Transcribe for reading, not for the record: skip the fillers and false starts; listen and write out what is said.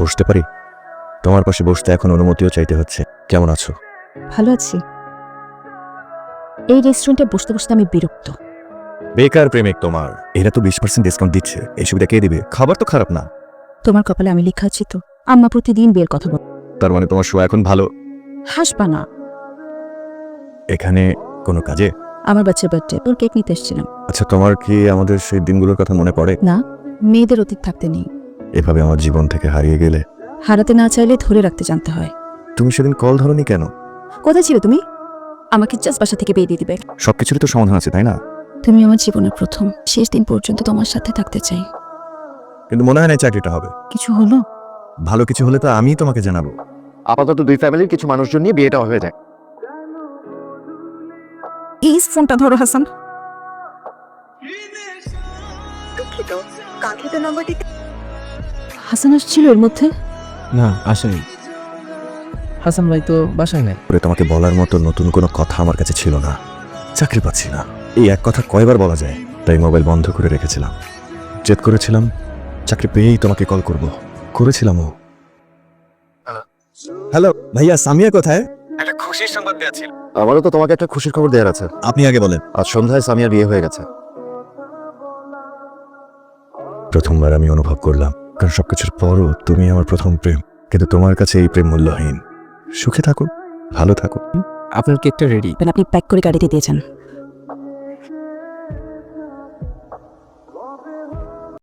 বসতে পারি? তোমার পাশে বসতে এখন অনুমতিও চাইতে হচ্ছে। কেমন আছো? ভালো আছি। এই রেস্টুরেন্টে বসতে বসতে আমি বিরক্ত। বেকার প্রেমিক তোমার। এরা তো 20% ডিসকাউন্ট দিচ্ছে, এই সুবিধা কে দিবে? খাবার তো খারাপ না। তোমার কপালে আমি লেখা আছি তো। আম্মা প্রতিদিন বিয়ের কথা বল। তার মানে তোমার শো এখন ভালো। হাসবা না। এখানে কোনো কাজে? আমার বাচ্চার বার্থডে, তোর কেক নিতে এসেছিলাম। আচ্ছা, তোমার কি আমাদের সেই দিনগুলোর কথা মনে পড়ে? না, মেয়েদের অতীত থাকতে নেই। এভাবে আমার জীবন থেকে হারিয়ে গেলে। হারাতে না চাইলে ধরে রাখতে জানতে হয়। তুমি সেদিন কল ধরনি কেন? কোথায় ছিলে তুমি? আমাকে জাস্ট বাসা থেকে বেরিয়ে দিবে। সবকিছুরই তো সমাধান আছে, তাই না? তুমি আমার জীবনের প্রথম, শেষ দিন পর্যন্ত তোমার সাথে থাকতে চাই। কিন্তু মনে হয় না চাকরিটা হবে। কিছু হলো? ভালো কিছু হলে তো আমিই তোমাকে জানাবো। আপাতত দুই ফ্যামিলির কিছু মানুষজন নিয়ে বিয়েটা হয়ে যায়। এই ফোনটা ধরো হাসান। হাসান আসছিল এর মধ্যে? না, আসেনি। হাসান ভাই তো বাসায় নাই। পরে তোমাকে বলার মতো নতুন কোনো কথা আমার কাছে ছিল না। চাকরি পাচ্ছি না, এই এক কথা কয়বার বলা যায়? তাই মোবাইল বন্ধ করে রেখেছিলাম। জেদ করেছিলাম চাকরি পেয়েই তোমাকে কল করব। করেছিলামও। হ্যালো ভাইয়া, সামিয়া কোথায়? একটা খুশির সংবাদ দেওয়া ছিল। আমারও তো তোমাকে একটা খুশির খবর দেওয়ার আছে। আপনি আগে বলেন। আজ সন্ধ্যায় সামিয়ার বিয়ে হয়ে গেছে। প্রথমবার আমি অনুভব করলাম, কারণ সবকিছুর পরও তুমি আমার প্রথম প্রেম। কিন্তু তোমার কাছে এই প্রেম মূল্যহীন। সুখে থাকো, ভালো থাকো। আপনার কেকটা রেডি। আপনি প্যাক করে গাড়িতে দিয়েছেন।